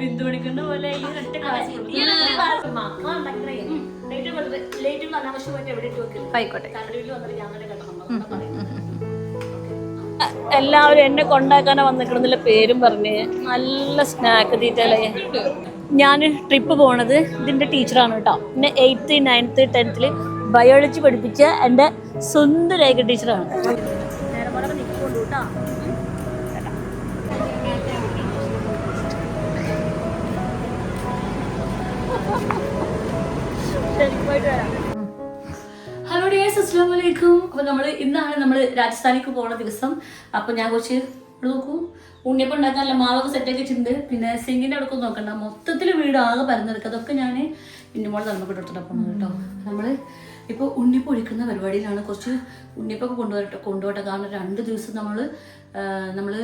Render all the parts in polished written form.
ബിന്ദു മണിക്കുന്ന പോലെ ഈ ഒറ്റ എല്ലാവരും എന്നെ കൊണ്ടാക്കാനാ വന്നിട്ടുള്ള പേരും പറഞ്ഞ് നല്ല സ്നാക്ക് തീറ്റല്ലേ. ഞാൻ ട്രിപ്പ് പോണത് ഇതിന്റെ ടീച്ചറാണ് കേട്ടോ. പിന്നെ 8th 9th 10th ബയോളജി പഠിപ്പിച്ച എൻ്റെ സ്വന്തം രേഖ ടീച്ചറാണ്. നേരെ പോലെ നിൽക്കൊണ്ടു കേട്ടോ. ഹലോ ഡിയേഴ്സ്, അസ്സലാമു അലൈക്കും. അപ്പോൾ ഇന്നാണ് നമ്മൾ രാജസ്ഥാനിലേക്ക് പോകുന്ന ദിവസം. അപ്പോൾ ഞാൻ കുറച്ച് നോക്കൂ ഉണ്ണിയപ്പം ഉണ്ടാക്കാനല്ല മാവൊക്കെ സെറ്റൊക്കെ വെച്ചിട്ടുണ്ട്. പിന്നെ സിങ്കിൻ്റെ അടുക്കും നോക്കണ്ട, മൊത്തത്തിൽ വീട് ആകെ പരന്നെടുക്കുക. അതൊക്കെ ഞാൻ പിന്നെ മോളെ തലമുറ എടുത്തിട്ടാണ് പോകുന്നത് കേട്ടോ. നമ്മൾ ഇപ്പോൾ ഉണ്ണിയപ്പം ഒഴിക്കുന്ന പരിപാടിയിലാണ്. കുറച്ച് ഉണ്ണിയപ്പൊക്കെ കൊണ്ടുപോകട്ടെ. കാരണം 2 ദിവസം നമ്മൾ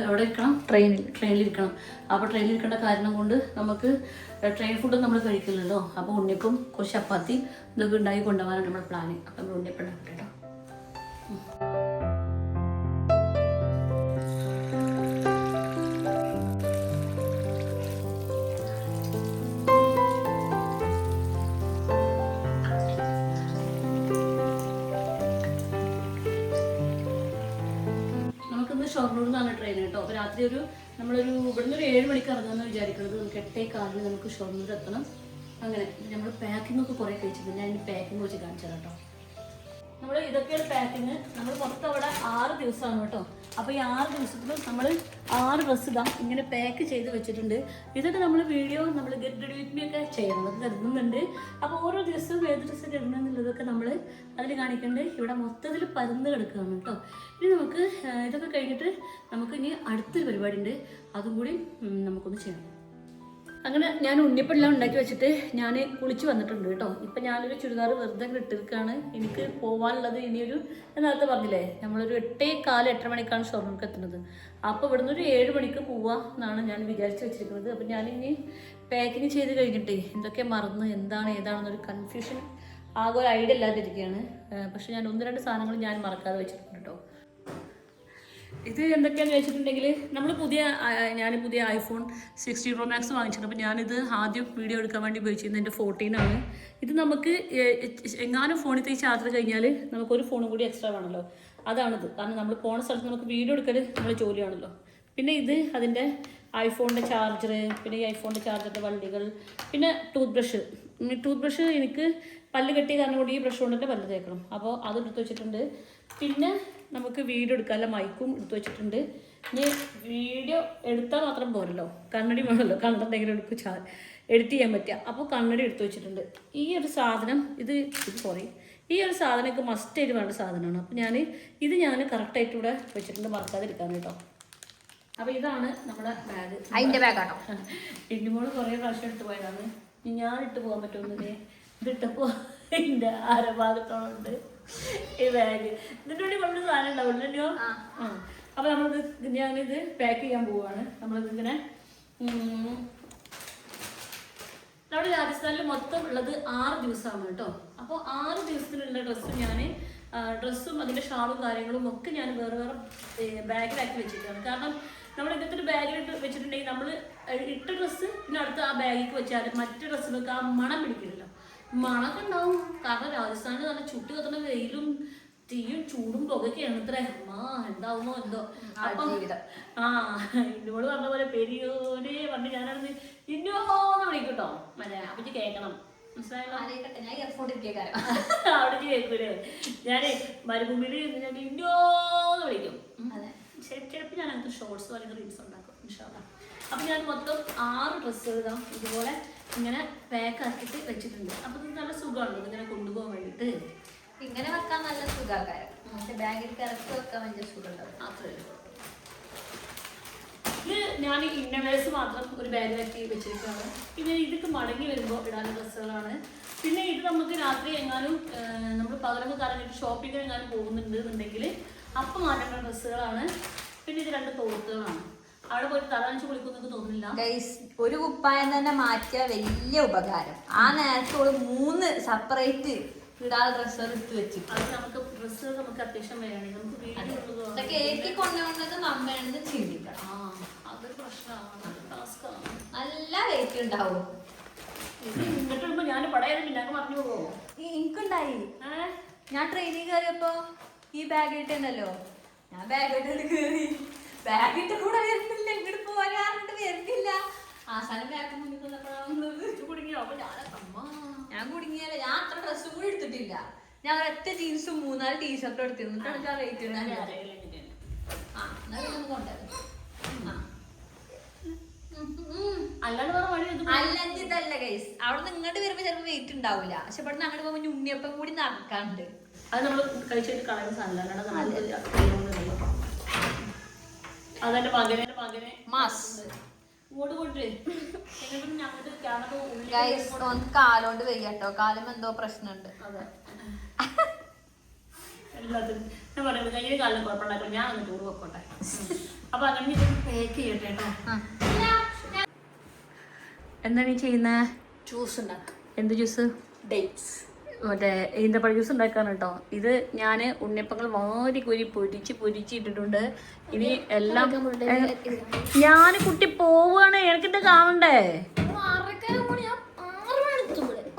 എവിടെ ഇരിക്കണം, ട്രെയിനിലിരിക്കണം. അപ്പോൾ ട്രെയിനിലിരിക്കേണ്ട കാരണം കൊണ്ട് നമുക്ക് ട്രെയിൻ ഫുഡ് നമ്മൾ കഴിക്കില്ലല്ലോ. അപ്പോൾ ഉണ്ണിയപ്പം കുറച്ച് ചപ്പാത്തി ഇതൊക്കെ ഉണ്ടാക്കി കൊണ്ടുപോകാനാണ് നമ്മുടെ പ്ലാന്. അപ്പം നമ്മൾ ഉണ്ണിയപ്പം ഉണ്ടാക്കട്ടെ കേട്ടോ. ഷൊർണൂർ എന്നാണ് ട്രെയിൻ കേട്ടോ. അപ്പോൾ രാത്രി നമ്മളൊരു ഇവിടുന്ന് ഒരു 7 മണിക്ക് ഇറങ്ങാമെന്ന് വിചാരിക്കുന്നത്. നമുക്ക് 8:15 നമുക്ക് ഷൊർണൂർ എത്തണം. അങ്ങനെ നമ്മൾ പാക്കിംഗ് ഒക്കെ കുറേ കഴിച്ചിട്ടുണ്ട്. ഞാൻ ഇനി പാക്കിംഗ് വെച്ച് കാണിച്ചു തരാം കേട്ടോ. നമ്മൾ ഇതൊക്കെയാണ് പാക്കിങ്. നമ്മൾ പുറത്ത് അവിടെ 6 ദിവസമാണ് കേട്ടോ. അപ്പോൾ ഈ 6 ദിവസത്തിൽ നമ്മൾ 6 ഡ്രസ്സ് ഇടാം ഇങ്ങനെ പാക്ക് ചെയ്ത് വെച്ചിട്ടുണ്ട്. ഇതൊക്കെ നമ്മൾ വീഡിയോ നമ്മൾ ഗെറ്റ് റെഡി വിത്ത് മീ ഒക്കെ ചെയ്യണം എന്നൊക്കെ കരുതുന്നുണ്ട്. അപ്പോൾ ഓരോ ദിവസവും ഏത് ഡ്രസ്സ് ഇടണം എന്നുള്ളതൊക്കെ നമ്മൾ അതിൽ കാണിക്കേണ്ടത്. ഇവിടെ മൊത്തത്തിൽ പരന്ന് കിടക്കുകയാണ് കേട്ടോ. ഇനി നമുക്ക് ഇതൊക്കെ കഴിഞ്ഞിട്ട് നമുക്ക് ഇനി അടുത്തൊരു പരിപാടി ഉണ്ട്, അതും കൂടി നമുക്കൊന്ന് ചെയ്യണം. അങ്ങനെ ഞാൻ ഉണ്ണിയപ്പെല്ലാം ഉണ്ടാക്കി വെച്ചിട്ട് ഞാൻ കുളിച്ച് വന്നിട്ടുണ്ട് കേട്ടോ. ഇപ്പം ഞാനൊരു ചുരിദാർ വെറുതെ ഇട്ടിരിക്കുകയാണ്. എനിക്ക് പോകാനുള്ളത് ഇനിയൊരു നേരത്തെ പറഞ്ഞില്ലേ, നമ്മളൊരു 8:15 8:30 മണിക്കാണ് ഷൊർണൂർക്ക് എത്തുന്നത്. അപ്പോൾ ഇവിടുന്ന് ഒരു 7 മണിക്ക് പോവുക എന്നാണ് ഞാൻ വിചാരിച്ച് വെച്ചിരിക്കുന്നത്. അപ്പം ഞാനിനി പാക്കിങ് ചെയ്ത് കഴിഞ്ഞിട്ടേ എന്തൊക്കെ മറന്ന് ഏതാണെന്നൊരു കൺഫ്യൂഷൻ, ആകെ ഒരു ഐഡിയ ഇല്ലാതിരിക്കുകയാണ്. പക്ഷെ ഞാൻ 1-2 സാധനങ്ങൾ ഞാൻ മറക്കാതെ വെച്ചിട്ടുണ്ട് കേട്ടോ. ഇത് എന്തൊക്കെയാണെന്ന് വെച്ചിട്ടുണ്ടെങ്കിൽ ഞാൻ പുതിയ iPhone 16 Pro Max വാങ്ങിച്ചിട്ടുണ്ട്. അപ്പോൾ ഞാനിത് ആദ്യം വീഡിയോ എടുക്കാൻ വേണ്ടി ഉപയോഗിച്ചിരുന്നത് എൻ്റെ 14 ആണ്. ഇത് നമുക്ക് എങ്ങാനും ഫോണിൽ ചാർജർ കഴിഞ്ഞാൽ നമുക്കൊരു ഫോണും കൂടി എക്സ്ട്രാ വേണമല്ലോ, അതാണിത്. കാരണം നമ്മൾ പോണ സ്ഥലത്ത് നമുക്ക് വീഡിയോ എടുക്കൽ നമ്മുടെ ജോലിയാണല്ലോ. പിന്നെ ഇത് അതിൻ്റെ ഐഫോണിൻ്റെ ചാർജർ, പിന്നെ ഈ ഐഫോണിൻ്റെ ചാർജറിൻ്റെ വള്ളികൾ, പിന്നെ ടൂത്ത് ബ്രഷ് എനിക്ക് പല്ല് കെട്ടിയ കാരണം കൂടി ഈ ബ്രഷ് കൊണ്ട് തന്നെ പല്ല് തേക്കണം. അപ്പോൾ അത് എടുത്ത് വെച്ചിട്ടുണ്ട്. പിന്നെ നമുക്ക് വീഡിയോ എടുക്കാനുള്ള മൈക്കും എടുത്തു വെച്ചിട്ടുണ്ട്. ഇനി വീഡിയോ എടുത്താൽ മാത്രം പോരല്ലോ, കണ്ണടി വേണമല്ലോ. കണ്ണുണ്ടെങ്കിലും എഡിറ്റ് ചെയ്യാൻ പറ്റുക. അപ്പോൾ കണ്ണടി എടുത്തു വെച്ചിട്ടുണ്ട്. ഈ ഒരു സാധനം ഈ ഒരു സാധനമൊക്കെ മസ്റ്റായിട്ട് വേണ്ട സാധനമാണ്. അപ്പോൾ ഞാൻ കറക്റ്റായിട്ട് ഇവിടെ വെച്ചിട്ടുണ്ട്, മറക്കാതിരിക്കാൻ കേട്ടോ. അപ്പോൾ ഇതാണ് നമ്മുടെ ബാഗ്. അതിൻ്റെ ബാഗാണോ? ഇന്നുമോള് കുറേ പ്രാവശ്യം എടുത്ത് പോയതാണ്. ഞാൻ ഇട്ട് പോകാൻ പറ്റുമെന്നില്ലേ, ഇതിട്ടപ്പോൾ എൻ്റെ അരഭാഗത്തോളുണ്ട് ഈ ബാഗ്. ഇതിൻ്റെ കൂടി വളരെ സാധനം ഉണ്ടാവില്ലല്ലോ. അപ്പോൾ ഞാനിത് പാക്ക് ചെയ്യാൻ പോവുകയാണ്. നമ്മളിതിങ്ങനെ നമ്മുടെ രാജസ്ഥാനിൽ മൊത്തം ഉള്ളത് 6 ദിവസമാണ് കേട്ടോ. അപ്പോൾ 6 ദിവസത്തിനുള്ള ഡ്രസ്സും അതിൻ്റെ ഷാളും കാര്യങ്ങളും ഒക്കെ ഞാൻ വേറെ ബാഗിലാക്കി വെച്ചിട്ടാണ്. കാരണം നമ്മൾ ഇങ്ങനത്തെ ഒരു ബാഗിലിട്ട് വെച്ചിട്ടുണ്ടെങ്കിൽ നമ്മൾ ഇട്ട ഡ്രസ്സ് പിന്നെ അടുത്ത് ആ ബാഗിലേക്ക് വെച്ചാൽ മറ്റു ഡ്രസ്സിലൊക്കെ ആ മണം പിടിക്കില്ലല്ലോ. മണമൊക്കെ ഉണ്ടാവും. കാരണം രാജസ്ഥാനിൽ നല്ല ചുട്ട് കത്തുന്ന വെയിലും തീയും ചൂടും പുകയൊക്കെയാണ്. ഇത്ര എന്താവുമോ എന്തോ. അപ്പം ഇന്നോട് പറഞ്ഞ പോലെ പെരിയോനെ പറഞ്ഞ് ഞാനാണെന്ന് ഇന്നോന്ന് വിളിക്കട്ടോ. അപ്പൊ കേൾക്കണം, മനസ്സിലായല്ലോ. അവിടെ കേൾക്കൂലേ. ഞാനേ മരുഭൂമിയിൽ ഇന്നോന്ന് വിളിക്കും. ചിലപ്പോൾ ഞാൻ അങ്ങനത്തെ ഷോർട്സ് അല്ലെങ്കിൽ റീൽസ് ഉണ്ടാക്കും ഇൻഷാല്ലാ. അപ്പം ഞാൻ മൊത്തം 6 ഡ്രസ്സ് ഇതുപോലെ ഇങ്ങനെ പാക്ക് ആക്കിയിട്ട് വെച്ചിട്ടുണ്ട്. അപ്പം ഇത് നല്ല സുഖമാണല്ലോ ഇങ്ങനെ കൊണ്ടുപോകാൻ വേണ്ടിയിട്ട്. ഇങ്ങനെ വെക്കാൻ നല്ല സുഖകാരം, പക്ഷെ ബാഗിൽ കിടക്ക് വെക്കാൻ വലിയ സുഖമുണ്ടാവും. അത്രേ ഉള്ളൂ. ഇത് ഞാൻ ഇന്നവേഴ്സ് മാത്രം ഒരു ബാഗിലാക്കി വെച്ചിരിക്കുകയാണ്. പിന്നെ ഇതൊക്കെ മടങ്ങി വരുമ്പോൾ ഇടാനുള്ള ഡ്രസ്സുകളാണ്. പിന്നെ ഇത് നമുക്ക് രാത്രി എങ്ങാനും നമ്മൾ പകലൊക്കെ കറങ്ങിയിട്ട് ഷോപ്പിംഗ് എങ്ങാനും പോകുന്നുണ്ട് എന്നുണ്ടെങ്കിൽ അപ്പം മാറ്റേണ്ട ഡ്രസ്സുകളാണ്. പിന്നെ ഇത് 2 തോർത്തുകളാണ്. അവിടെ പോയിട്ട് തലനച്ച് കുളിക്കുന്നൊക്കെ തോന്നുന്നില്ല. ഒരു കുപ്പായം തന്നെ മാറ്റിയ വലിയ ഉപകാരം. ആ നേരത്തോട് 3 സെപ്പറേറ്റ് ഇടാതെ ഡ്രസ്സുകൾ എടുത്ത് വെച്ചിട്ട് അത് നമുക്ക് ഡ്രസ്സുകൾ നമുക്ക് അത്യാവശ്യം വേണമെങ്കിൽ നമുക്ക് വീട്ടിൽ കൊണ്ടുവന്നത് നമ്മയാണെന്ന് ചിന്തിക്കണം. അതൊരു പ്രശ്നമാണ്, ടാസ്കാണ്. നല്ല വെയിറ്റ് ഉണ്ടാവും. എന്നിട്ട് ഞാൻ പടയാലും പിന്നെ പറഞ്ഞു പോവോ? എനിക്കുണ്ടായി. ഞാൻ ട്രെയിനിൽ കയറിയപ്പോ ഈ ബാഗ് ഇട്ടുണ്ടല്ലോ, ഞാൻ ബാഗ് ഇട്ടിട്ട് കയറി. ബാഗ് ഇട്ട് കൂടെ വരുന്നില്ല, ഇങ്ങോട്ട് പോരാണ്ട് വരുന്നില്ല. അവസാനം ബാഗ് മുന്നിൽ കുടുങ്ങിയോ? അപ്പൊ ഞാൻ കുടുങ്ങിയല്ല. ഞാൻ അത്ര ഡ്രസ്സും കൂടി എടുത്തിട്ടില്ല. ഞാൻ ഒരൊറ്റ ജീൻസും 3-4 ടീഷർട്ടും എടുത്തിരുന്നിട്ടാണ് ഞാൻ വെയിറ്റ് അല്ലല്ല ഗൈസ്. അവിടെ നിന്ന് ഇങ്ങോട്ട് വരുമ്പോ ചിലപ്പോ വെയിറ്റ് ഉണ്ടാവില്ല. പക്ഷെ ഇവിടെ നിന്ന് അങ്ങോട്ട് പോകുമ്പോ ഉണ്ണിയപ്പം കൂടി നടക്കാണ്ട്. അത് നമ്മൾ കഴിച്ചിട്ട് കളയുന്ന സാധനമല്ല. അതെന്റെ മകനെ മാസ് ഇങ്ങോട്ട് കൊണ്ടുവരേ. കാലോണ്ട് വെയ്യട്ടോ, കാലം എന്തോ പ്രശ്നമുണ്ട്. അതെ, എല്ലാത്തിനും ഞാൻ പറയുന്നത് കയ്യിൽ കാലിന് കുഴപ്പമുണ്ടാക്കും. ഞാൻ ഒന്ന് ടൂർ വെക്കോട്ടെ. അപ്പൊ അങ്ങനെ പാക്ക് ചെയ്യട്ടെ കേട്ടോ. എന്താണ് ഈ ചെയ്യുന്ന? ജ്യൂസ് ഉണ്ടാക്കും. എന്ത് ജ്യൂസ്? ഡേറ്റ്സ്, മറ്റേ ഈന്തപ്പഴ ജ്യൂസ് ഉണ്ടാക്കാണ് കേട്ടോ. ഇത് ഞാൻ ഉണ്ണിയപ്പങ്ങൾ വാരി കോരി പൊരിച്ചിട്ടിട്ടുണ്ട്. ഇനി എല്ലാം ഞാൻ കുട്ടി പോവാണ്, എനിക്കിട്ട് കാണണ്ടേ?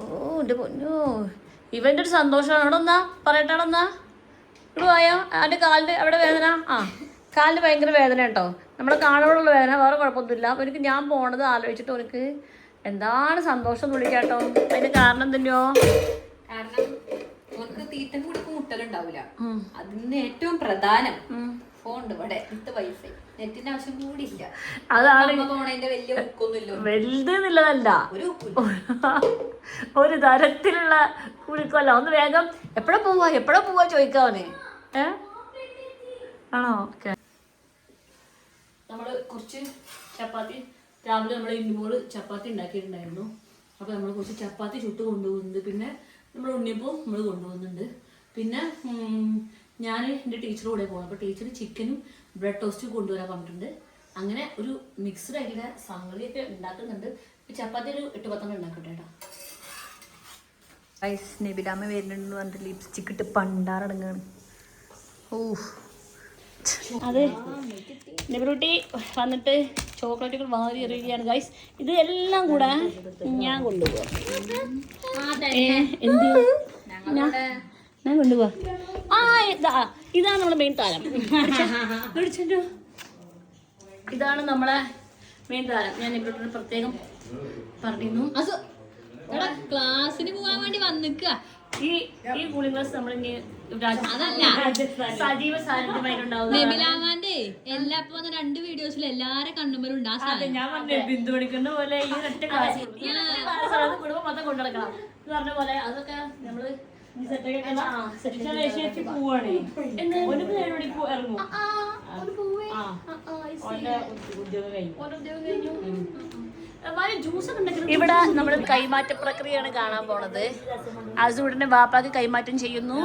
ഓ എന്റെ പൊന്നോ, ഇവന്റെ ഒരു സന്തോഷമാണ്. ഇവിടെ ഒന്നാ പറയട്ടാണെന്നാ ഇവിടെ പോയോ? അവൻ്റെ കാലിന് അവിടെ വേദന. കാലിന് ഭയങ്കര വേദന കേട്ടോ. നമ്മുടെ കാണുമ്പോഴുള്ള വേദന, വേറെ കുഴപ്പമൊന്നുമില്ല. അപ്പോൾ എനിക്ക് ഞാൻ പോണത് ആലോചിച്ചിട്ട് എനിക്ക് എന്താണ് സന്തോഷം എന്ന് വിളിക്കാട്ടോ. അതിന് കാരണം തന്നെയോ? കാരണം നമുക്ക് തീറ്റം കൂടി മുട്ടലുണ്ടാവില്ല. അതിന് ഏറ്റവും പ്രധാനം ഫോൺ ഇവിടെ വൈഫൈ, നെറ്റിന്റെ ആവശ്യം കൂടി ഇല്ല. അതാണ് പോണതിന്റെ വലിയ ഉക്കൊന്നുമില്ല, വലുതെന്നുള്ളതല്ല, ഒരു തരത്തിലുള്ള കുഴിക്കല്ല. ഒന്ന് വേഗം എപ്പോഴാ പോവാ ചോദിക്കാവനെ. ആണോ? ഓക്കെ. നമ്മള് കുറച്ച് ചപ്പാത്തി രാവിലെ നമ്മൾ ഇന്നുമ്പോൾ ചപ്പാത്തി ഉണ്ടാക്കിയിട്ടുണ്ടായിരുന്നു. അപ്പോൾ നമ്മൾ കുറച്ച് ചപ്പാത്തി ചുട്ട് കൊണ്ടുപോകുന്നുണ്ട്. പിന്നെ നമ്മൾ ഉണ്ണിയപ്പം നമ്മൾ കൊണ്ടുപോകുന്നുണ്ട്. പിന്നെ ഞാൻ എൻ്റെ ടീച്ചറുടെ കൂടെ പോകാം. അപ്പോൾ ടീച്ചർ ചിക്കനും ബ്രെഡ് ടോസ്റ്റും കൊണ്ടുവരാൻ പറഞ്ഞിട്ടുണ്ട്. അങ്ങനെ ഒരു മിക്സ്ഡ് ആയിട്ടുള്ള സംഗതിയൊക്കെ ഉണ്ടാക്കുന്നുണ്ട്. ചപ്പാത്തി ഒരു 8-10 ഉണ്ടാക്കട്ടെ കേട്ടോ. നബിലാമ്മ വരുന്നുണ്ട് പറഞ്ഞിട്ട് ലിപ്സ്റ്റിക് ഇട്ട് പണ്ടാറടങ്ങാണ്. ഓ അതെ, നെബിറൂട്ടി വന്നിട്ട് ചോക്ലേറ്റുകൾ വാരി എറിയുകയാണ് ഗൈസ്. ഇത് എല്ലാം കൂടെ ഞാൻ കൊണ്ടുപോവാം. ഞാൻ കൊണ്ടുപോവാ. ഇതാണ് നമ്മുടെ മെയിൻ താരം. ഇതാണ് നമ്മളെ മെയിൻ താരം. ഞാൻ നെബിറൂട്ടിന് പ്രത്യേകം പറഞ്ഞിരുന്നു. ക്ലാസ്സിന് പോകാൻ വേണ്ടി വന്നിക്ക. ഈ കൂളിംഗ് ഗ്ലാസ് നമ്മളിനി സജീവ സാന്നിധ്യമായിട്ടുണ്ടാവും. നബിലാമാന്റെ എല്ലാ 2 വീഡിയോസിൽ എല്ലാരും കണ്ണുമ്പലും ഞാൻ പറഞ്ഞ ബിന്ദു പഠിക്കുന്ന പോലെ ഈ ഒറ്റ ക്ലാസ് കുടുംബം മൊത്തം കൊണ്ടുനടക്കണം എന്ന് പറഞ്ഞ പോലെ അതൊക്കെ നമ്മള് പോവാണ്. ഒരു 7 മണിക്ക് ഇറങ്ങും. ഉദ്യോഗം കഴിഞ്ഞു. ഇവിടെ നമ്മൾ കൈമാറ്റ പ്രക്രിയയാണ് കാണാൻ പോണത്. അസൂടിന്റെ ബാപ്പാക്ക് കൈമാറ്റം ചെയ്യുന്നു.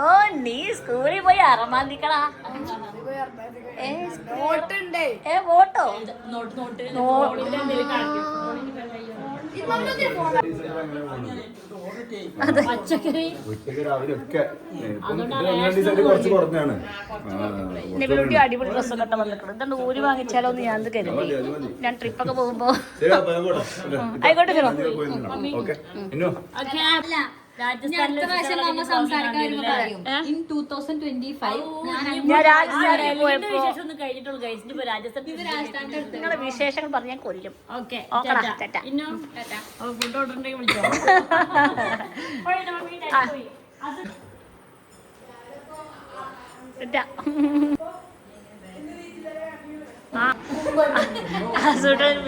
ഓ നീ സ്കൂളിൽ പോയി അറമാന്തിക്കടാ. വോട്ടോ നെബിലൂട്ടി അടിപൊളി ഡ്രസ്സൊക്കെ ഇട്ട് വന്നിട്ടുണ്ട്. ഇതുകൊണ്ട് ഊരി വാങ്ങിച്ചാലോ എന്ന് ഞാൻ കരുതി. ഞാൻ ട്രിപ്പൊക്കെ പോകുമ്പോ ആയിക്കോട്ടെ. നിങ്ങളുടെ വിശേഷങ്ങൾ പറഞ്ഞാൽ കൊല്ലും. ഫുഡ് ഓർഡർ ഉണ്ടെങ്കിൽ വിളിച്ചോ.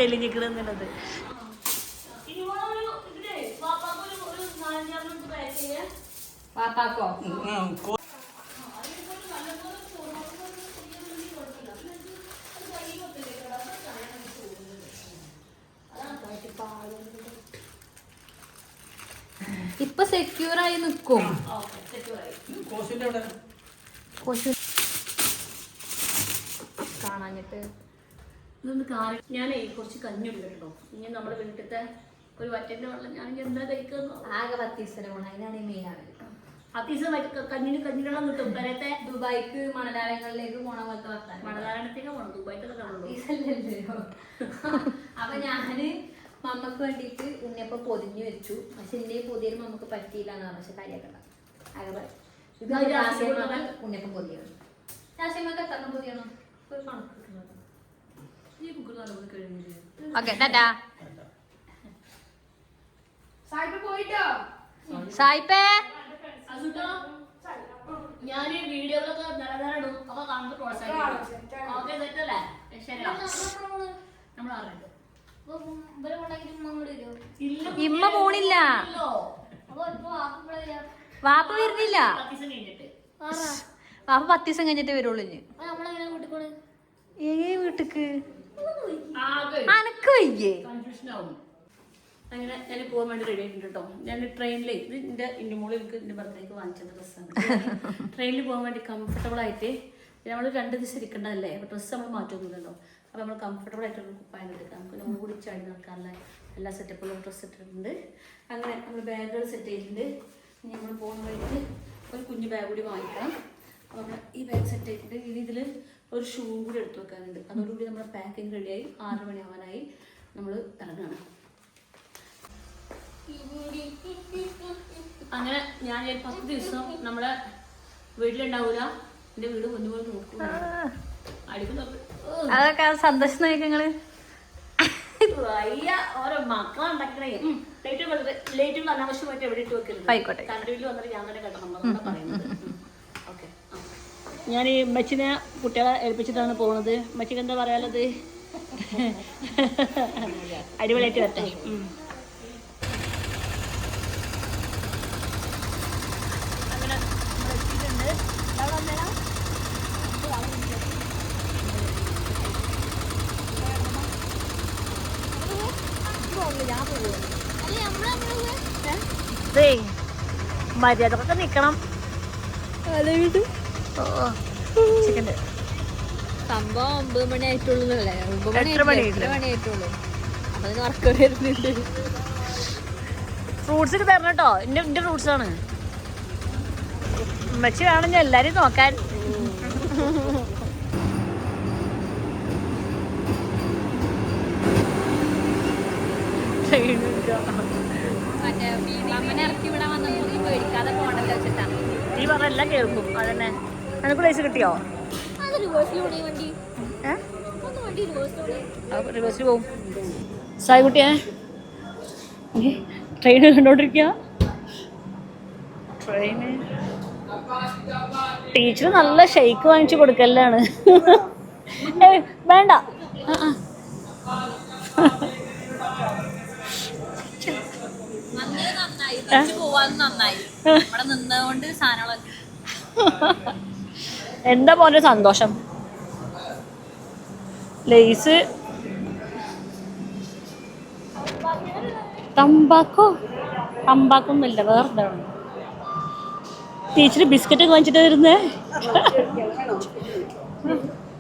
വെളിഞ്ഞിക്കണെന്നുള്ളത് പാപ്പാക്കോ ഇപ്പൊ സെക്യൂർ ആയി നിക്കും. കാണാഞ്ഞിട്ട് ഇതൊന്ന് ഞാനേ കുറച്ച് കഞ്ഞില്ല കേട്ടോ. ഇനി നമ്മുടെ വീട്ടിലത്തെ ഒരു വറ്റന്റെ വെള്ളം ഞാൻ എന്താ കഴിക്കുന്നു. ആകെ 10 ദിവസം പോണം. അതിനാണ് ഈ മെയിൻ ആവില്ല. കഞ്ഞിക്കണം കിട്ടും പെരത്തെ ദുബായിക്ക് മണലാലയങ്ങളിലേക്ക് പോണ പോലത്തെ വർത്താനം. മണലാരണത്തേക്ക് പോകണം, ദുബായിട്ടൊക്കെ കാണുള്ളൂ. അപ്പൊ ഞാന് മമ്മക്ക് വേണ്ടിയിട്ട് ഉണ്ണിയപ്പം പൊതിഞ്ഞു വെച്ചു. പക്ഷെ ഇന്നെ പൊതിയൽ മമ്മക്ക് പറ്റിയില്ല എന്ന് പറഞ്ഞു. പക്ഷെ കാര്യമാക്കണ്ട അങ്ങനെ ഇത് ഉണ്ണിയപ്പം പൊതിയണം. രാശിയമ്മക്ക് എത്ര പൊതിയണം? ഒരു കണക്ക് കിട്ടുന്നത്. ഈ കുക്കർ നല്ലപോലെ കഴിഞ്ഞില്ലേ? ഓക്കെ ടാറ്റാ. സായിപ്പ് പോയിട്ടോ? സായിപ്പേ ഞാൻ ഈ വീഡിയോകളൊക്കെ നിലനിടും ഒക്കെ കണ്ട് പ്രോത്സാഹിപ്പിക്കും. ഓക്കെ സെറ്റല്ലേ? ശരി, നമ്മൾ അറിഞ്ഞു. ഇമ്മ പോണില്ല, വാപ്പ വരുന്നില്ല. വാപ്പ 10 ദിവസം കഴിഞ്ഞിട്ട് വരുള്ളൂ. വീട്ടിക്ക് അനക്ക് വയ്യേ? അങ്ങനെ ഞാൻ പോകാൻ വേണ്ടി റെഡി ആയിട്ടുണ്ട് കേട്ടോ. ഞാൻ ട്രെയിനിൽ ഇത് എൻ്റെ ഇന്നുമോള് എനിക്ക് എൻ്റെ ബർത്ത്ഡേക്ക് വാങ്ങിച്ച ഡ്രസ്സാണ്. ട്രെയിനിൽ പോകാൻ വേണ്ടി കംഫർട്ടബിൾ ആയിട്ട് നമ്മൾ 2 ദിവസം ഇരിക്കേണ്ടതല്ലേ, അപ്പോൾ ഡ്രസ്സ് നമ്മൾ മാറ്റൊന്നുമില്ലല്ലോ. അപ്പോൾ നമ്മൾ കംഫർട്ടബിൾ ആയിട്ടൊരു കുപ്പായം എടുക്കാം. നമുക്ക് നമ്മൾ കൂടി ചാടി നടക്കാനുള്ള എല്ലാ സെറ്റപ്പുകളും ഡ്രസ്സ് ഇട്ടിട്ടുണ്ട്. അങ്ങനെ നമ്മൾ ബാഗുകൾ സെറ്റ് ചെയ്തിട്ടുണ്ട്. ഇനി നമ്മൾ പോകുന്ന വഴിക്ക് ഒരു കുഞ്ഞു ബാഗ് കൂടി വാങ്ങിക്കണം. അപ്പോൾ നമ്മൾ ഈ ബാഗ് സെറ്റ് ചെയ്തിട്ടുണ്ട്. ഇനി ഇതിൽ ഒരു ഷൂ കൂടി എടുത്ത് വെക്കാനുണ്ട്. അതോടുകൂടി നമ്മുടെ പാക്കിങ് റെഡിയായി 6 മണിയാവാനായി നമ്മൾ ഇറങ്ങണം. അങ്ങനെ ഞാൻ 10 ദിവസം നമ്മളെ വീട്ടിലുണ്ടാവൂല. എന്റെ വീട് കുഞ്ഞുപോലെ നോക്കും. അതൊക്കെ സന്തോഷം നോക്കിങ്ങള് വയ്യ ഓരോ മക്കളുണ്ടാക്കണേ. ലേറ്റും അനാവശ്യമായിട്ട് എവിടെ ഇട്ട് വെക്കരുത്. ആയിക്കോട്ടെ. കണ്ടിട്ട് വന്നിട്ട് ഞാൻ തന്നെ കേട്ടോ പറയുന്നത്. ഓക്കെ, ഞാൻ ഈ മച്ചിനെ കുട്ടികളെ ഏൽപ്പിച്ചിട്ടാണ് പോകുന്നത്. മച്ചിക്ക് എന്താ പറയാനുള്ളത്? അടിപൊളിയായിട്ട് വരട്ടെ. മര്യാദക്കൊക്കെ നിക്കണം. സംഭവം 9 മണി ആയിട്ടുള്ളൂ. എത്ര മണിയായിട്ടുള്ളൂ? അപ്പൊ അതിന് വർക്ക് വരുന്നുണ്ട്. ഫ്രൂട്ട്സ് ഒക്കെ തരണം കേട്ടോ. എന്റെ ഫ്രൂട്ട്സ് ആണ്. ഉമ്മച്ചി വേണം ഞാൻ എല്ലാരും നോക്കാൻ. ഇറക്കി വിടാൻ വന്നപ്പോൾ നീ പേടിക്കാതെ പോകണ്ടല്ലോ വെച്ചിട്ടാണ്. നീ പറഞ്ഞ എല്ലാം കേൾക്കും. അതന്നെ. നിനക്ക് പൈസ കിട്ടിയോ? റിവേഴ്സിൽ പോവും. സായിക്കുട്ടിയെ ട്രെയിൻ കണ്ടോണ്ടിരിക്കുക. ട്രെയിന് ടീച്ചർ നല്ല ഷെയ്ക്ക് വാങ്ങിച്ചു കൊടുക്കലാണ്. വേണ്ട, എന്താ പോലെ സന്തോഷം. ലേസ് തമ്പാക്കൊന്നുമില്ല, വേറെന്താണ്. ടീച്ചർ ബിസ്ക്കറ്റ് വാങ്ങിച്ചിട്ട് വരുന്നേ.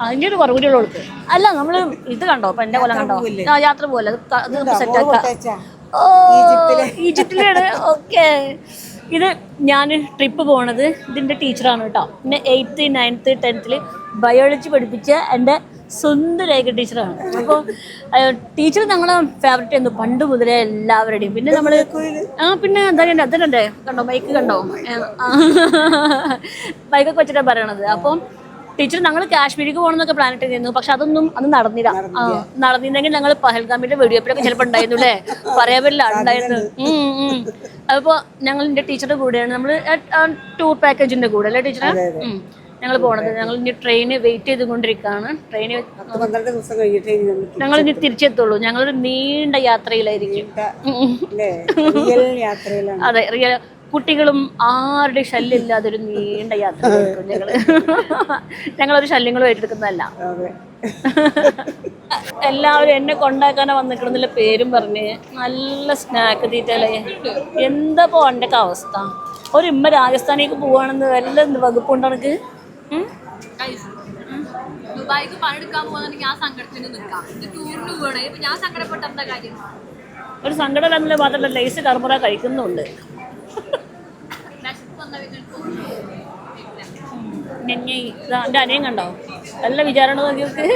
അതിൻ്റെ ഒരു കുറവ് കൂടി കൊടുക്ക്. അല്ല നമ്മള് ഇത് കണ്ടോ, ഇപ്പൊ എന്റെ കൊല്ലം കണ്ടോ, യാത്ര പോലെ സെറ്റാക്കാം. ഓ, ഈജിപ്തിലാണ്. ഓക്കെ, ഇത് ഞാൻ ട്രിപ്പ് പോണത് ഇതിൻ്റെ ടീച്ചറാണ് കേട്ടോ. പിന്നെ 8th, 9th, 10th ബയോളജി പഠിപ്പിച്ച എൻ്റെ സ്വന്തം രേഖ ടീച്ചറാണ്. അപ്പോൾ ടീച്ചർ ഞങ്ങളെ ഫേവറേറ്റ് ആയിരുന്നു പണ്ട് മുതലേ എല്ലാവരുടെയും. പിന്നെ നമ്മൾ പിന്നെ എന്താ അതിനുണ്ടേ കണ്ടോ, മൈക്ക് കണ്ടോ, മൈക്കൊക്കെ വെച്ചിട്ടാണ് പറയണത്. അപ്പം ടീച്ചർ ഞങ്ങൾ കാശ്മീരിക്ക് പോകണമെന്നൊക്കെ പ്ലാൻ ഇട്ടിരുന്നു. പക്ഷെ അതൊന്നും നടന്നില്ല. നടന്നിരുന്നെങ്കിൽ ഞങ്ങൾ പഹൽഗാമിന്റെ വെടിവെപ്പിലൊക്കെ ചിലപ്പോൾ ഉണ്ടായിരുന്നു അല്ലേ, പറയാൻ പറ്റില്ല, ഉണ്ടായിരുന്നു. അപ്പോൾ ഞങ്ങൾ എൻ്റെ ടീച്ചറുടെ കൂടെയാണ് നമ്മൾ ടൂർ പാക്കേജിന്റെ കൂടെ അല്ലേ ടീച്ചറെ ഞങ്ങൾ പോണത്. ഞങ്ങൾ ഇനി ട്രെയിന് വെയിറ്റ് ചെയ്തുകൊണ്ടിരിക്കുകയാണ്. ട്രെയിന് ഞങ്ങൾ ഇനി തിരിച്ചെത്തുള്ളൂ. ഞങ്ങളൊരു നീണ്ട യാത്രയിലായിരിക്കും. അതെ, റിയൽ കുട്ടികളും ആരുടെ ശല്യം ഇല്ലാതെ ഒരു നീണ്ട യാത്ര ഞങ്ങളൊരു ശല്യങ്ങളും ഏറ്റെടുക്കുന്നതല്ല. എല്ലാവരും എന്നെ കൊണ്ടാക്കാനാ വന്നിക്കണമെന്നുള്ള പേരും പറഞ്ഞ് നല്ല സ്നാക്ക് തീറ്റല്ലേ. എന്താ പോന്റെ അവസ്ഥ? ഒരു ഇമ്മ രാജസ്ഥാനിലേക്ക് പോവാണെന്ന് വല്ല വകുപ്പുണ്ടോ എനിക്ക്? ദുബായിക്ക് പണിയെടുക്കാൻ പോകുന്നുണ്ടെങ്കിൽ ആ സങ്കടത്തിന് നിൽക്കാം. ഇത് ടൂറിന് പോകണേ. ഇപ്പൊ ഞാൻ സങ്കടപ്പെട്ട എന്താ കാര്യം? ഒരു സങ്കടം മാത്രമല്ല, ലേസ് കർമുറ കഴിക്കുന്നുണ്ട്. വിശപ്പ് വന്ന എൻ്റെ അനിയൻ കണ്ടോ നല്ല വിചാരണ നോക്കിയവർക്ക്.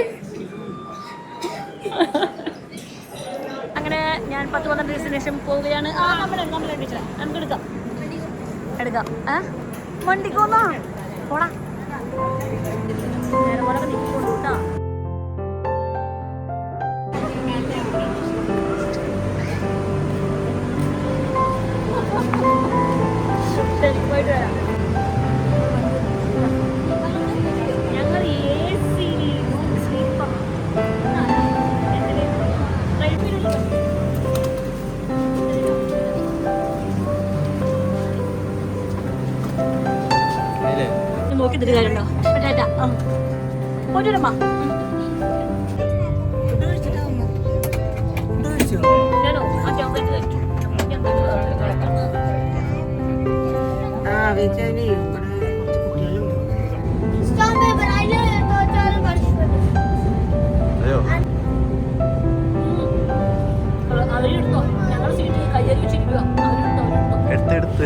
അങ്ങനെ ഞാൻ 10-12 ദിവസത്തിന് ശേഷം പോവുകയാണ്. നമ്മൾ ടീച്ചറെ നമുക്ക് എടുക്കാം വണ്ടിക്കോന്നാ പോടാ നേരെ പോലെ നിൽക്കൊണ്ടു കേട്ടോ. പോയിട്ട് വരാം. ഞങ്ങൾ AC സ്ലീപ്പർ നോക്കി തരുക കാര്യമുണ്ടോ പോറ്റൂരമ്മ ഞാനോ ആ ചോക്ലേറ്റ് കഴിച്ചു. അവരെടുത്തോ ഞങ്ങളുടെ സീറ്റ് കയ്യേറി വെച്ചിരിക്കുക. അവരെടുത്തോ എടുത്ത്